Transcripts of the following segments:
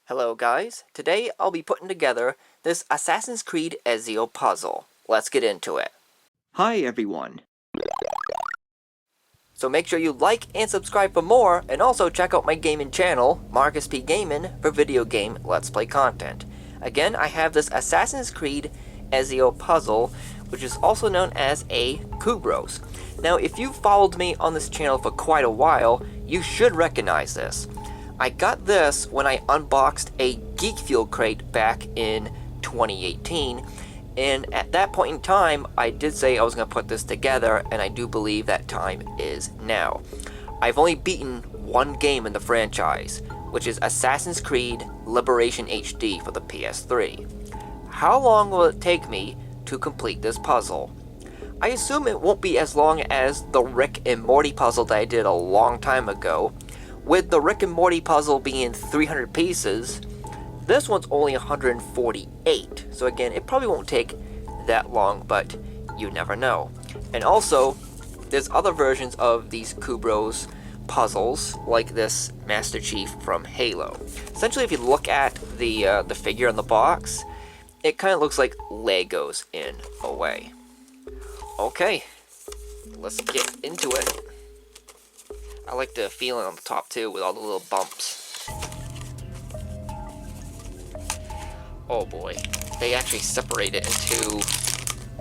Hello guys, today I'll be putting together this Assassin's Creed Ezio puzzle. Let's get into it. Hi everyone. So make sure you like and subscribe for more, and also check out my gaming channel, Markis P Gaming, for video game Let's Play content. Again, I have this Assassin's Creed Ezio puzzle, which is also known as a Kubros. Now, if you've followed me on this channel for quite a while, you should recognize this. I got this when I unboxed a Geek Fuel crate back in 2018, and at that point in time, I did say I was going to put this together, and I do believe that time is now. I've only beaten one game in the franchise, which is Assassin's Creed Liberation HD for the PS3. How long will it take me to complete this puzzle? I assume it won't be as long as the Rick and Morty puzzle that I did a long time ago. With the Rick and Morty puzzle being 300 pieces, this one's only 148. So again, it probably won't take that long, but you never know. And also, there's other versions of these Kubros puzzles, like this Master Chief from Halo. Essentially, if you look at the figure in the box, it kind of looks like Legos in a way. Okay, let's get into it. I like the feeling on the top too, with all the little bumps. Oh boy, they actually separate it into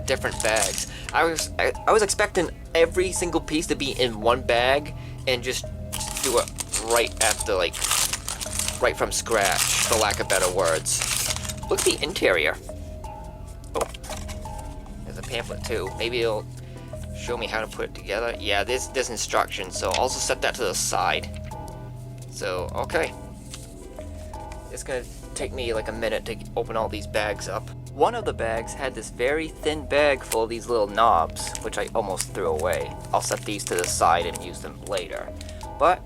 different bags. I was expecting every single piece to be in one bag and just do it right after, like, right from scratch, for lack of better words. Look at the interior. Oh, there's a pamphlet too. Maybe it'll show me how to put it together. Yeah, there's instructions, so I'll also set that to the side. So, okay. It's gonna take me like a minute to open all these bags up. One of the bags had this very thin bag full of these little knobs, which I almost threw away. I'll set these to the side and use them later. But,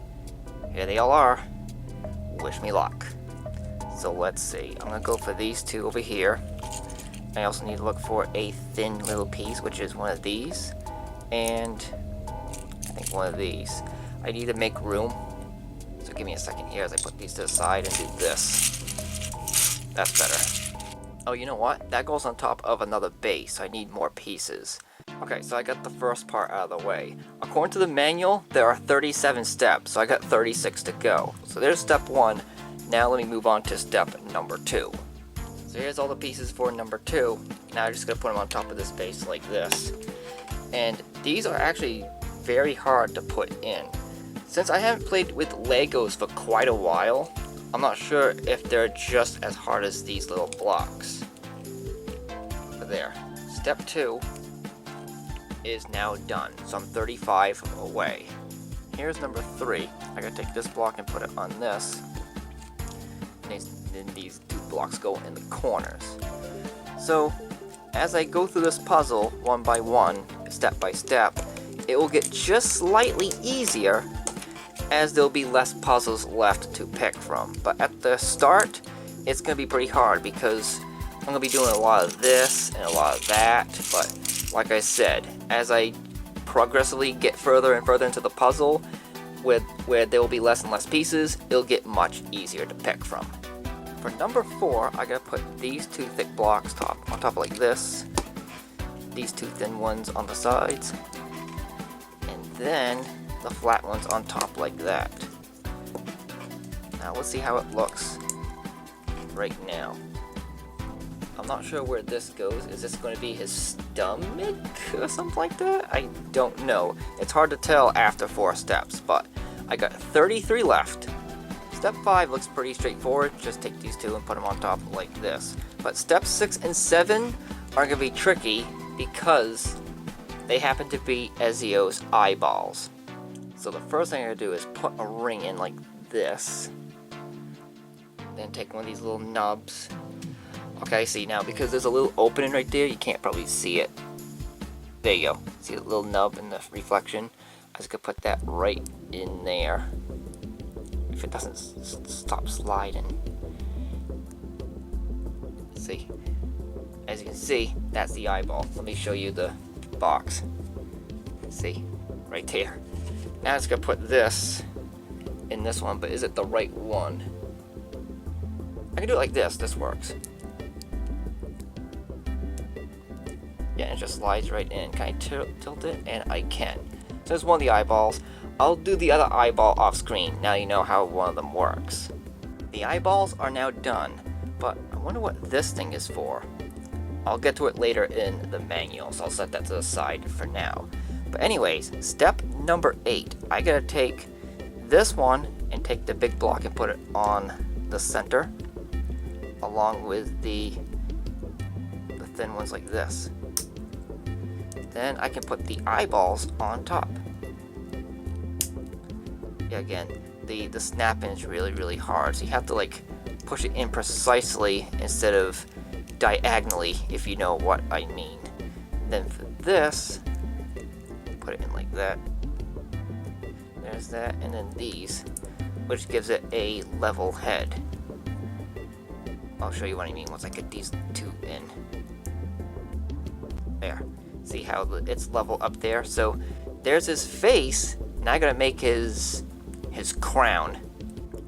here they all are. Wish me luck. So let's see, I'm gonna go for these two over here. I also need to look for a thin little piece, which is one of these. And I think one of these. I need to make room, so give me a second here as I put these to the side and do this. That's better. Oh, you know what? That goes on top of another base, so I need more pieces. Okay, so I got the first part out of the way. According to the manual, there are 37 steps, so I got 36 to go. So there's step 1. Now let me move on to step number 2. So here's all the pieces for number 2. Now I'm just going to put them on top of this base like this. And these are actually very hard to put in. Since I haven't played with Legos for quite a while, I'm not sure if they're just as hard as these little blocks. But there. Step 2 is now done, so I'm 35 away. Here's number 3. I gotta take this block and put it on this. And then these 2 blocks go in the corners. So, as I go through this puzzle one by one, step by step, it will get just slightly easier as there'll be less puzzles left to pick from. But at the start, it's going to be pretty hard because I'm going to be doing a lot of this and a lot of that. But like I said, as I progressively get further and further into the puzzle, where there will be less and less pieces, it'll get much easier to pick from. For number 4, I gotta put these 2 thick blocks on top like this, these 2 thin ones on the sides, and then the flat ones on top like that. Now let's see how it looks right now. I'm not sure where this goes. Is this going to be his stomach or something like that? I don't know. It's hard to tell after 4 steps, but I got 33 left. Step 5 looks pretty straightforward. Just take these 2 and put them on top like this. But steps 6 and 7 are going to be tricky because they happen to be Ezio's eyeballs. So the first thing I'm going to do is put a ring in like this. Then take one of these little nubs. Okay, see now, because there's a little opening right there, you can't probably see it. There you go. See the little nub in the reflection? I just going to put that right in there. If it doesn't stop sliding. See, as you can see, that's the eyeball. Let me show you the box. See, right there. Now it's gonna put this in this one, but is it the right one? I can do it like this. This works. Yeah, it just slides right in. Can I tilt it? And I can. So there's one of the eyeballs. I'll do the other eyeball off screen. Now you know how one of them works. The eyeballs are now done, but I wonder what this thing is for. I'll get to it later in the manual, so I'll set that to the side for now. But anyways, step number 8. I gotta take this one and take the big block and put it on the center, along with the thin ones like this. Then I can put the eyeballs on top. Yeah, again, the snap-in is really hard, so you have to like push it in precisely instead of diagonally, if you know what I mean. Then for this, put it in like that. There's that, and then these, which gives it a level head. I'll show you what I mean once I get these two in. There. See how it's level up there? So there's his face. Now I gotta make his crown.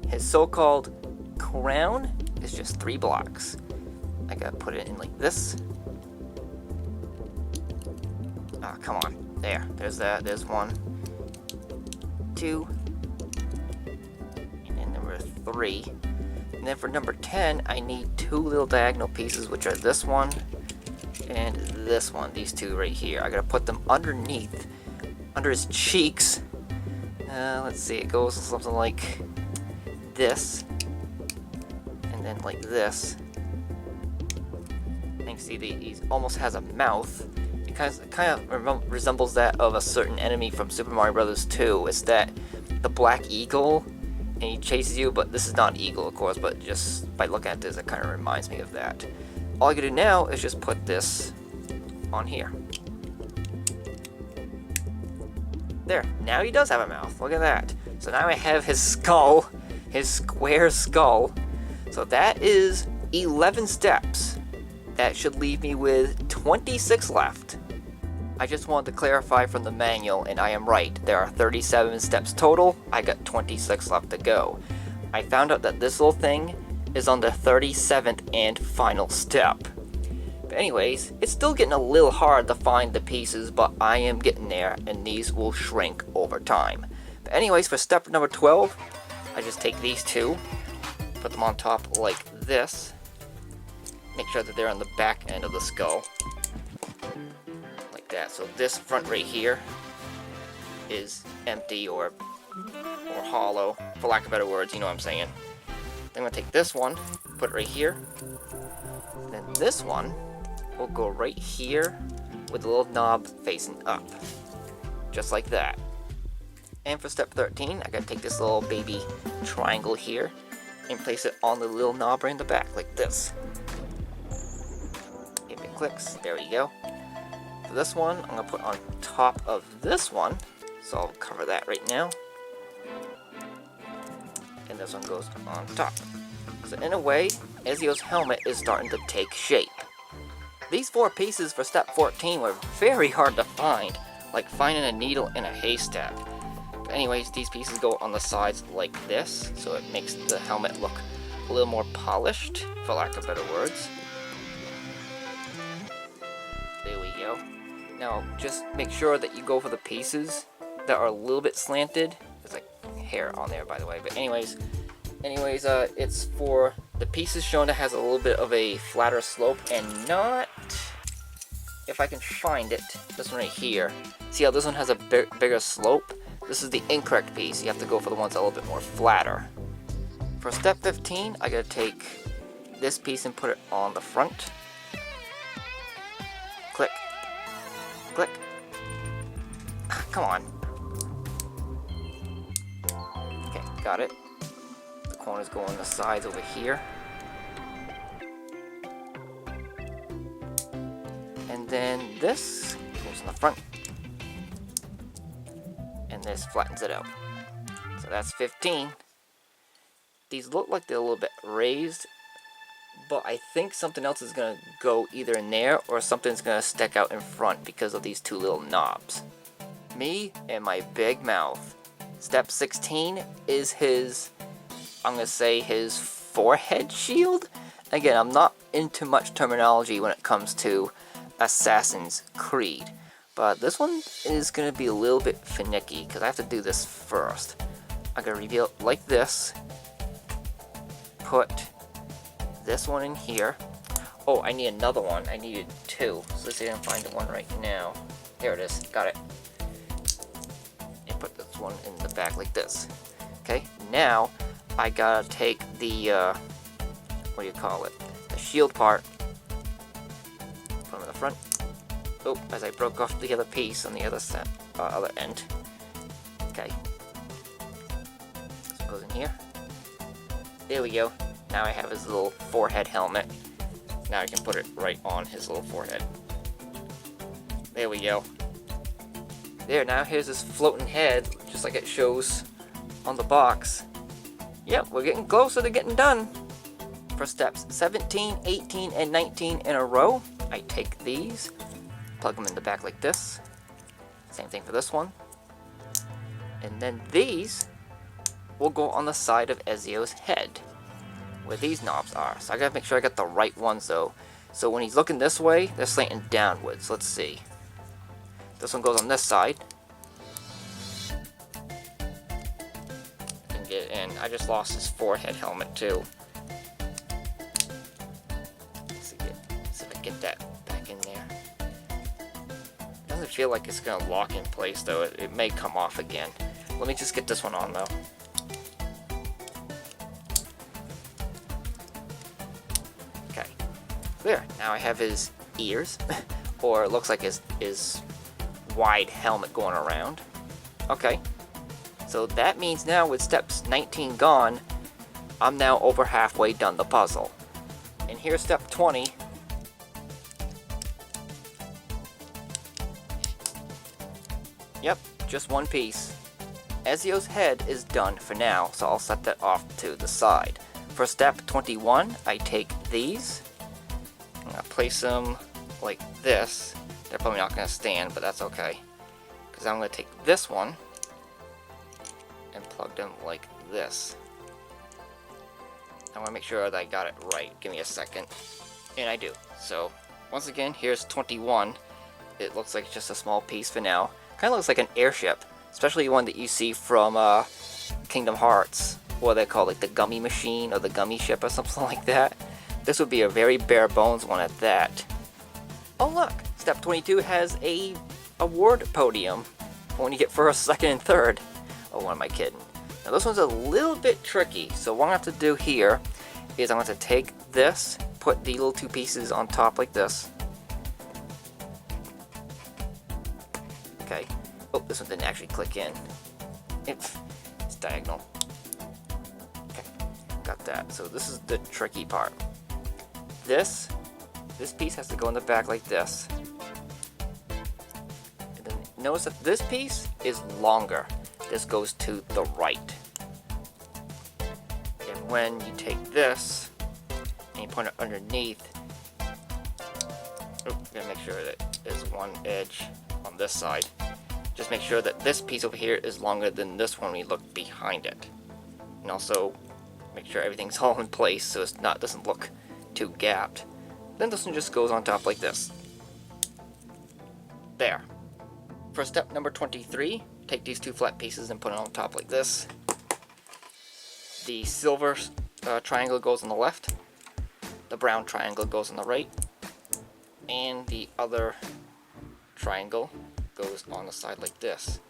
His so-called crown is just 3 blocks. I gotta put it in like this. Ah, come on. There's that. There's 1, 2, and then number 3. And then for number 10, I need 2 little diagonal pieces, which are this one and this one. These 2 right here. I gotta put them underneath, under his cheeks. Let's see. It goes something like this, and then like this. And you see, he almost has a mouth. It kind of resembles that of a certain enemy from Super Mario Bros. 2. It's that the black eagle, and he chases you, but this is not an eagle, of course, but just by looking at this, it kind of reminds me of that. All I gotta do now is just put this on here. There, now he does have a mouth. Look at that. So now I have his skull, his square skull. So that is 11 steps. That should leave me with 26 left. I just wanted to clarify from the manual, and I am right. There are 37 steps total. I got 26 left to go. I found out that this little thing is on the 37th and final step. But anyways, it's still getting a little hard to find the pieces, but I am getting there, and these will shrink over time. But anyways, for step number 12, I just take these 2, put them on top like this. Make sure that they're on the back end of the skull. Like that. So this front right here is empty or hollow, for lack of better words, you know what I'm saying. Then I'm going to take this one, put it right here. Then this one will go right here with the little knob facing up. Just like that. And for step 13, I gotta take this little baby triangle here and place it on the little knob right in the back, like this. If it clicks, there we go. For this one, I'm gonna put on top of this one, so I'll cover that right now. And this one goes on top. So in a way, Ezio's helmet is starting to take shape. These 4 pieces for step 14 were very hard to find, like finding a needle in a haystack. But anyways, these pieces go on the sides like this, so it makes the helmet look a little more polished, for lack of better words. There we go. Now, just make sure that you go for the pieces that are a little bit slanted. There's like hair on there, by the way. But anyways, it's for the pieces shown that has a little bit of a flatter slope, and not, if I can find it, this one right here. See how this one has a bigger slope? This is the incorrect piece. You have to go for the ones that are a little bit more flatter. For step 15, I gotta take this piece and put it on the front. Click. Click. Come on. Okay, got it. The corners go on the sides over here. And then this goes in the front. And this flattens it out. So that's 15. These look like they're a little bit raised, but I think something else is going to go either in there or something's going to stick out in front because of these 2 little knobs. Me and my big mouth. Step 16 is his, I'm going to say his forehead shield. Again, I'm not into much terminology when it comes to Assassin's Creed, but this one is going to be a little bit finicky because I have to do this first. I'm going to reveal it like this. Put this one in here. Oh, I need another one. I needed two. So let's see if I can find the one right now. There it is. Got it. And put this one in the back like this. Okay, now I gotta take the, what do you call it? The shield part. Put them in the front. Oh, as I broke off the other piece on the other other end. Okay. This goes in here. There we go. Now I have his little forehead helmet. Now I can put it right on his little forehead. There we go. There, now here's his floating head, just like it shows on the box. Yep, we're getting closer to getting done. For steps 17, 18, and 19 in a row, I take these, plug them in the back like this. Same thing for this one. And then these will go on the side of Ezio's head, where these knobs are. So I gotta make sure I got the right ones though. So when he's looking this way, they're slanting downwards. Let's see. This one goes on this side. And get in. I just lost his forehead helmet too. Let's see if I can get that back in there. Doesn't feel like it's gonna lock in place though. It may come off again. Let me just get this one on though. There, now I have his ears, or it looks like his wide helmet going around. Okay, so that means now with steps 19 gone, I'm now over halfway done the puzzle. And here's step 20. Yep, just one piece. Ezio's head is done for now, so I'll set that off to the side. For step 21, I take these. I'm going to place them like this. They're probably not going to stand, but that's okay. Because I'm going to take this one and plug them like this. I want to make sure that I got it right. Give me a second. And I do. So, once again, here's 21. It looks like just a small piece for now. Kind of looks like an airship. Especially one that you see from Kingdom Hearts. What they call like the gummy machine or the gummy ship or something like that. This would be a very bare bones one at that. Oh look, step 22 has a award podium for when you get first, second, and third. Oh, what am I kidding? Now this one's a little bit tricky, so what I have to do here is I'm going to take this, put the little two pieces on top like this. Okay. Oh, this one didn't actually click in. It's diagonal. Okay, got that. So this is the tricky part. This piece has to go in the back like this. And then notice that this piece is longer. This goes to the right. And when you take this and you put it underneath, gotta make sure that there's one edge on this side. Just make sure that this piece over here is longer than this one when you look behind it. And also make sure everything's all in place so it's not doesn't look too gapped. Then this one just goes on top like this. There. For step number 23, take these two flat pieces and put it on top like this. The silver triangle goes on the left. The brown triangle goes on the right. And the other triangle goes on the side like this.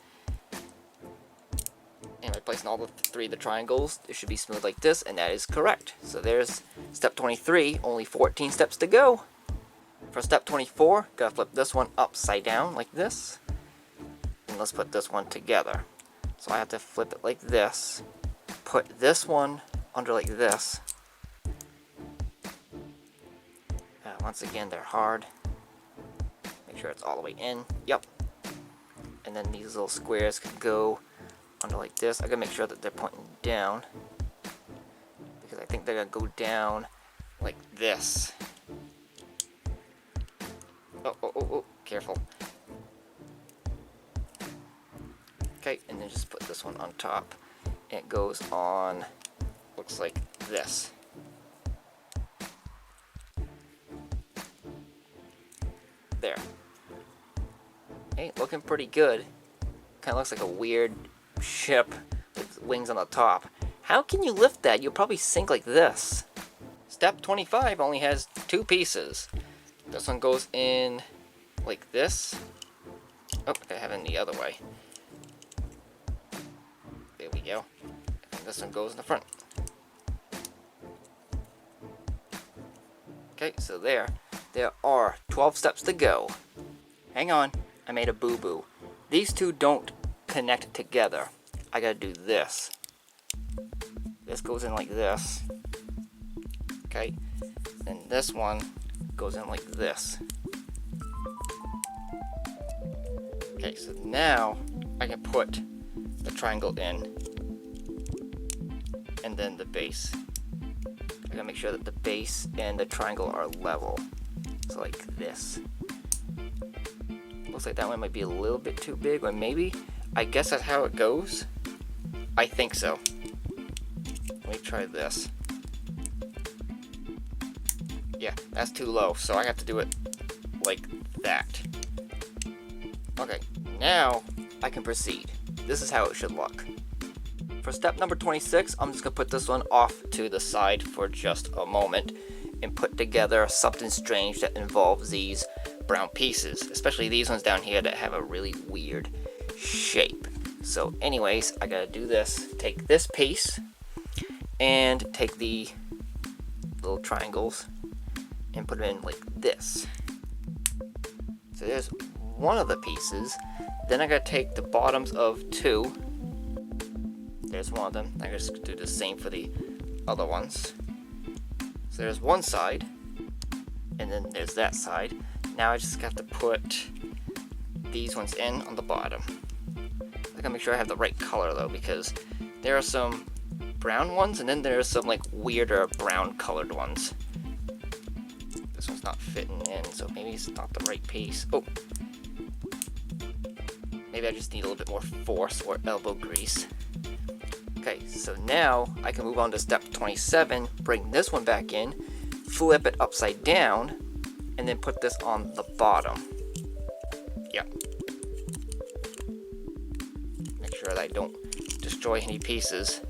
And by placing all three of the triangles, it should be smooth like this, and that is correct. So there's step 23, only 14 steps to go. For step 24, gotta flip this one upside down like this. And let's put this one together. So I have to flip it like this, put this one under like this. Once again, they're hard. Make sure it's all the way in. Yep. And then these little squares can go under like this. I gotta make sure that they're pointing down, because I think they're gonna go down like this. Oh, careful. Okay, and then just put this one on top. And it goes on, looks like this. There. Hey, looking pretty good. Kind of looks like a weird ship with wings on the top. How can you lift that? You'll probably sink like this. Step 25 only has 2 pieces. This one goes in like this. Oh, I have it the other way. There we go. And this one goes in the front. Okay, so there are 12 steps to go. Hang on, I made a boo-boo. These two don't connect together. I gotta do this. This goes in like this. Okay, then this one goes in like this. Okay, so now I can put the triangle in, and then the base. I gotta make sure that the base and the triangle are level. So like this. Looks like that one might be a little bit too big, or maybe. I guess that's how it goes. I think so. Let me try this. Yeah, that's too low, so I have to do it like that. Okay, now I can proceed. This is how it should look. For step number 26, I'm just going to put this one off to the side for just a moment and put together something strange that involves these brown pieces, especially these ones down here that have a really weird shape. So anyways, I gotta do this. Take this piece and take the little triangles and put it in like this. So there's one of the pieces. Then I gotta take the bottoms of 2. There's one of them. I gotta just do the same for the other ones. So there's one side, and then there's that side. Now I just have to put these ones in on the bottom. I gotta make sure I have the right color though, because there are some brown ones, and then there's some like weirder brown colored ones. This one's not fitting in, so maybe it's not the right piece. Oh, maybe I just need a little bit more force or elbow grease. Okay, so now I can move on to step 27, bring this one back in, flip it upside down, and then put this on the bottom. Yep. Make sure that I don't destroy any pieces.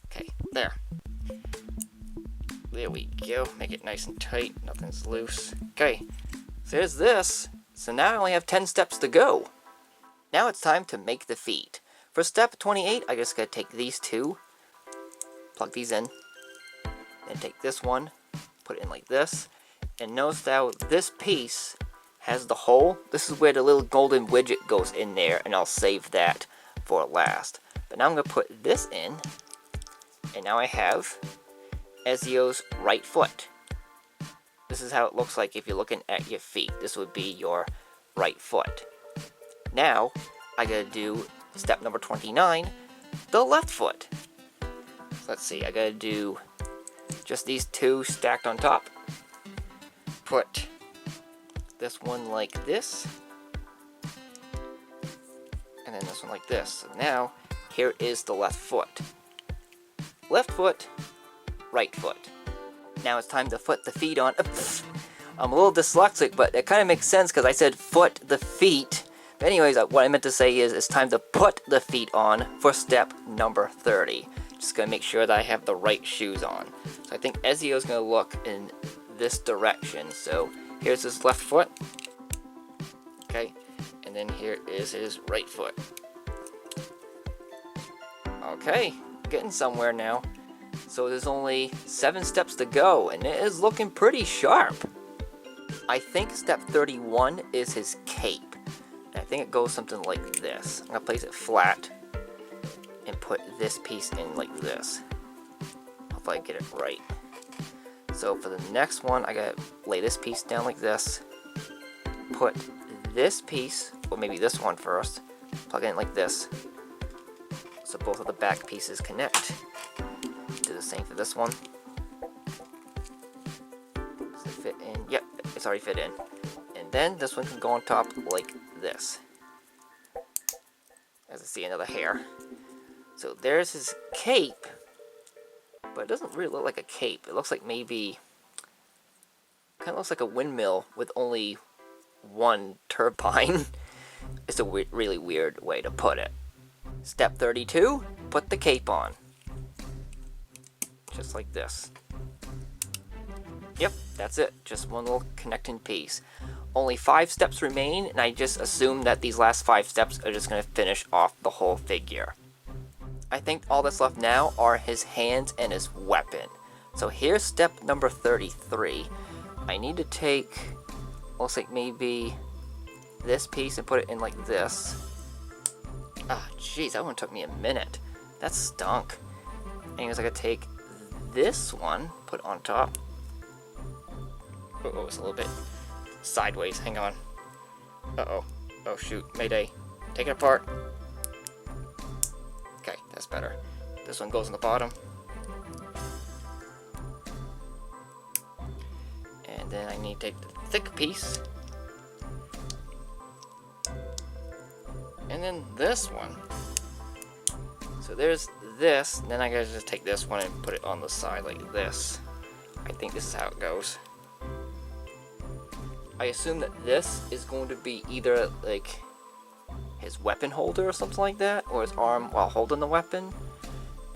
Okay, there. There we go. Make it nice and tight, nothing's loose. Okay, so there's this. So now I only have 10 steps to go. Now it's time to make the feet. For step 28, I just gotta take these 2, plug these in, and take this one, put it in like this, and notice how this piece has the hole. This is where the little golden widget goes in there, and I'll save that for last. But now I'm gonna put this in, and now I have Ezio's right foot. This is how it looks like if you're looking at your feet. This would be your right foot. Now, I gotta do step number 29, the left foot. So let's see, I gotta do just these 2 stacked on top. Put this one like this, and then this one like this. So now, here is the left foot. Left foot, right foot. Now it's time to put the feet on. I'm a little dyslexic, but it kind of makes sense because I said foot the feet. But anyways, what I meant to say is it's time to put the feet on for step number 30. Just gonna make sure that I have the right shoes on. So I think Ezio's gonna look in this direction. So here's his left foot. Okay, and then here is his right foot. Okay, getting somewhere now. So there's only 7 steps to go, and it is looking pretty sharp. I think step 31 is his cape. I think it goes something like this. I'm gonna place it flat and put this piece in like this. Hopefully I get it right. So for the next one, I gotta lay this piece down like this. Put this piece, or maybe this one first, plug it in like this. So both of the back pieces connect. Do the same for this one. Does it fit in? Yep, it's already fit in. And then this one can go on top like this. As I see another hair. So there's his cape, but it doesn't really look like a cape. It looks like maybe Kind of looks like a windmill with only one turbine. It's a really weird way to put it. Step 32, put the cape on. Just like this. Yep, that's it. Just one little connecting piece. Only 5 steps remain, and I just assume that these last 5 steps are just going to finish off the whole figure. I think all that's left now are his hands and his weapon. So here's step number 33. I need to take, looks like maybe this piece and put it in like this. Ah, jeez, that one took me a minute. That stunk. Anyways, I gotta take this one, put on top. Oh, it's a little bit sideways. Hang on. Uh-oh. Oh, shoot. Mayday. Take it apart. Okay, that's better. This one goes in the bottom. And then I need to take the thick piece. And then this one. So there's this. Then I gotta just take this one and put it on the side like this. I think this is how it goes. I assume that this is going to be either like his weapon holder or something like that, or his arm while holding the weapon.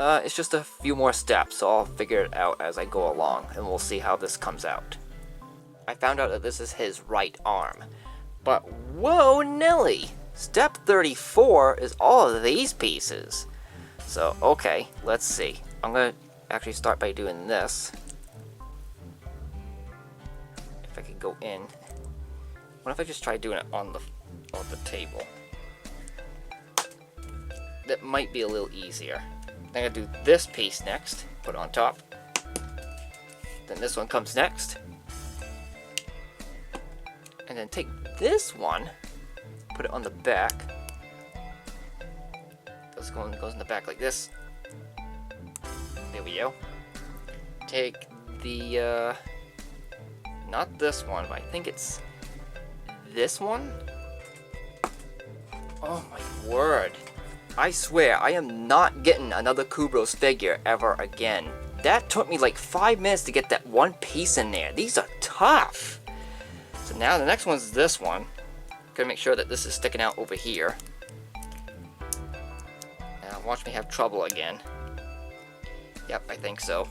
It's just a few more steps, so I'll figure it out as I go along, and we'll see how this comes out. I found out that this is his right arm. But whoa, Nelly! Step 34 is all of these pieces. So, okay, let's see. I'm gonna actually start by doing this. If I could go in. What if I just try doing it on the table? That might be a little easier. Then I'm gonna do this piece next, put it on top. Then this one comes next. And then take this one, put it on the back. This goes in the back like this. There we go. Take the, not this one, but I think it's this one. Oh my word. I swear, I am not getting another Kubros figure ever again. That took me like 5 minutes to get that one piece in there. These are tough. So now the next one's this one. Gotta make sure that this is sticking out over here. Now watch me have trouble again. Yep, I think so.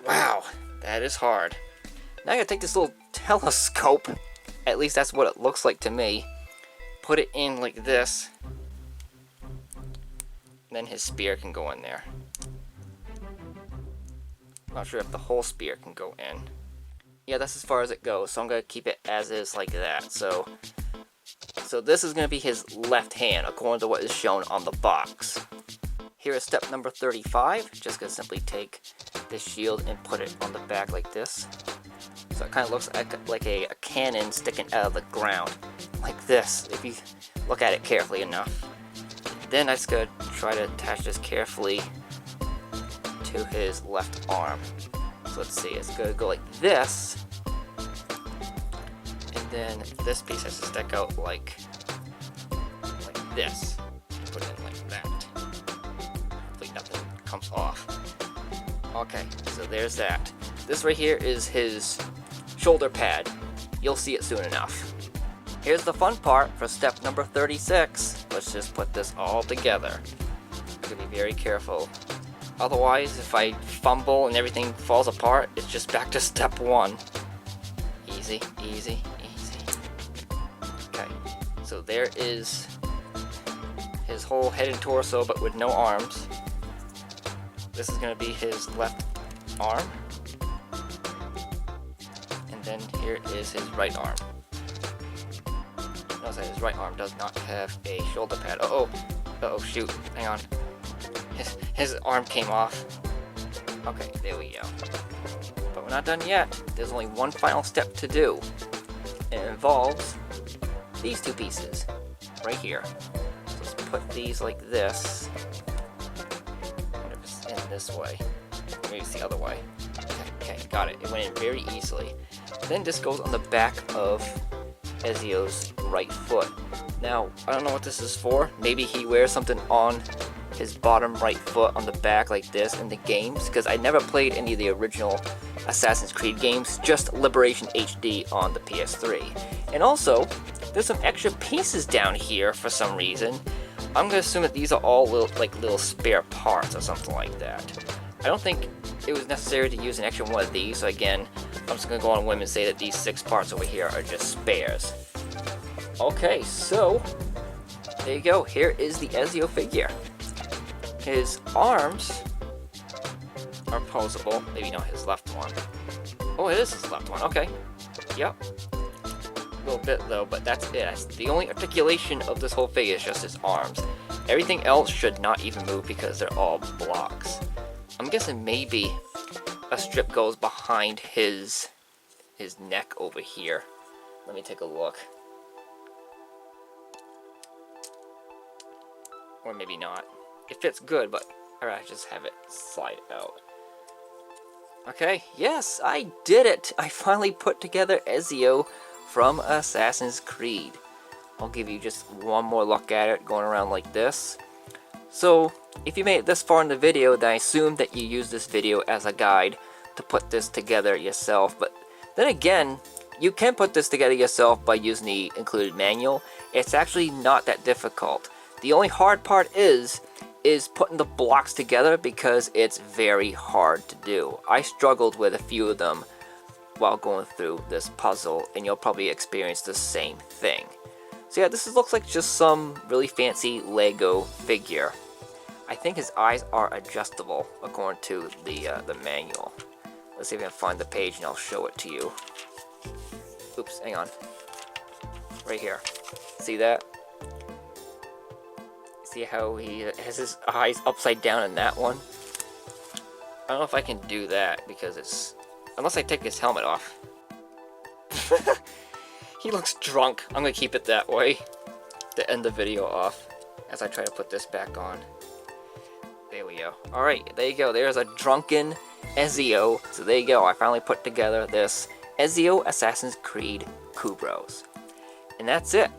Wow, that is hard. Now I gotta take this little telescope. At least that's what it looks like to me. Put it in like this. Then his spear can go in there. Not sure if the whole spear can go in. Yeah, that's as far as it goes, so I'm gonna keep it as is like that. So this is gonna be his left hand, according to what is shown on the box. Here is step number 35. Just gonna simply take this shield and put it on the back like this. So it kind of looks like a cannon sticking out of the ground, like this, if you look at it carefully enough. Then I just gotta try to attach this carefully to his left arm. So let's see, it's gonna go like this, and then this piece has to stick out like this, and put it in like that. Hopefully nothing comes off. Okay, so there's that. This right here is his shoulder pad. You'll see it soon enough. Here's the fun part for step number 36. Let's just put this all together. I'm gonna be very careful. Otherwise, if I fumble and everything falls apart, it's just back to step 1. Easy, easy, easy. Okay, so there is his whole head and torso, but with no arms. This is gonna be his left arm. And then here is his right arm. Notice that his right arm does not have a shoulder pad. Uh-oh, shoot, hang on. His arm came off. Okay, there we go. But we're not done yet. There's only one final step to do. It involves these 2 pieces right here. So let's put these like this. It's in this way. Maybe it's the other way. Okay, got it. It went in very easily. Then this goes on the back of Ezio's right foot. Now, I don't know what this is for. Maybe he wears something on his bottom right foot on the back like this in the games, because I never played any of the original Assassin's Creed games, just Liberation HD on the PS3. And also, there's some extra pieces down here for some reason. I'm gonna assume that these are all little spare parts or something like that. I don't think it was necessary to use an extra one of these, so again, I'm just gonna go on a whim and say that these 6 parts over here are just spares. Okay, so there you go. Here is the Ezio figure. His arms are posable. Maybe not his left one. Oh, it is his left one. Okay. Yep. A little bit though, but that's it. That's the only articulation of this whole figure is just his arms. Everything else should not even move because they're all blocks. I'm guessing maybe a strip goes behind his neck over here. Let me take a look. Or maybe not. It fits good, but alright, just have it slide out. Okay, yes, I did it! I finally put together Ezio from Assassin's Creed. I'll give you just one more look at it, going around like this. So, if you made it this far in the video, then I assume that you use this video as a guide to put this together yourself. But then again, you can put this together yourself by using the included manual. It's actually not that difficult. The only hard part is putting the blocks together because it's very hard to do. I struggled with a few of them while going through this puzzle, and you'll probably experience the same thing. So yeah, this looks like just some really fancy Lego figure. I think his eyes are adjustable according to the manual. Let's see if I can find the page and I'll show it to you. Oops, hang on. Right here. See that? See how he has his eyes upside down in that one? I don't know if I can do that because it's... Unless I take his helmet off. He looks drunk. I'm gonna keep it that way to end the video off as I try to put this back on. There we go. Alright, there you go. There's a drunken Ezio. So there you go. I finally put together this Ezio Assassin's Creed Kubros. And that's it.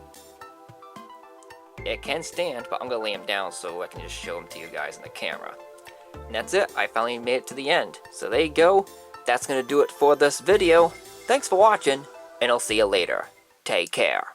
It can stand, but I'm going to lay him down so I can just show him to you guys in the camera. And that's it. I finally made it to the end. So there you go. That's going to do it for this video. Thanks for watching, and I'll see you later. Take care.